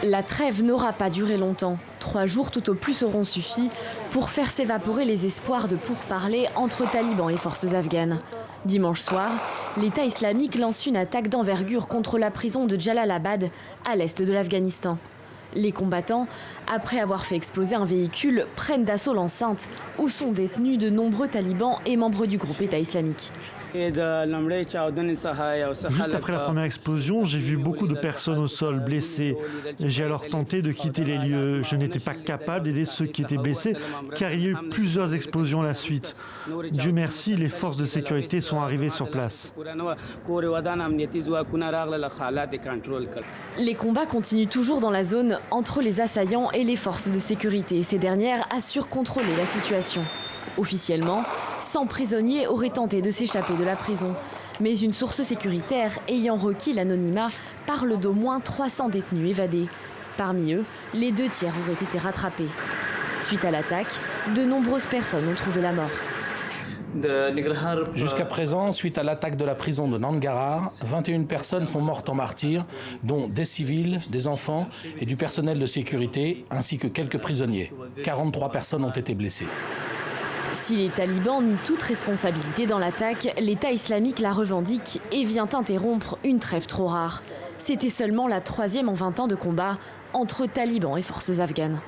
La trêve n'aura pas duré longtemps. 3 jours tout au plus auront suffi pour faire s'évaporer les espoirs de pourparlers entre talibans et forces afghanes. Dimanche soir, l'État islamique lance une attaque d'envergure contre la prison de Jalalabad, à l'est de l'Afghanistan. Les combattants, après avoir fait exploser un véhicule, prennent d'assaut l'enceinte où sont détenus de nombreux talibans et membres du groupe État islamique. Juste après la première explosion, j'ai vu beaucoup de personnes au sol, blessées. J'ai alors tenté de quitter les lieux. Je n'étais pas capable d'aider ceux qui étaient blessés, car il y a eu plusieurs explosions à la suite. Dieu merci, les forces de sécurité sont arrivées sur place. Les combats continuent toujours dans la zone entre les assaillants et les forces de sécurité. Ces dernières assurent contrôler la situation. Officiellement, 100 prisonniers auraient tenté de s'échapper de la prison. Mais une source sécuritaire ayant requis l'anonymat parle d'au moins 300 détenus évadés. Parmi eux, les 2 tiers auraient été rattrapés. Suite à l'attaque, de nombreuses personnes ont trouvé la mort. Jusqu'à présent, suite à l'attaque de la prison de Nangarhar, 21 personnes sont mortes en martyrs, dont des civils, des enfants et du personnel de sécurité, ainsi que quelques prisonniers. 43 personnes ont été blessées. Si les talibans nient toute responsabilité dans l'attaque, l'État islamique la revendique et vient interrompre une trêve trop rare. C'était seulement la 3e en 20 ans de combat entre talibans et forces afghanes.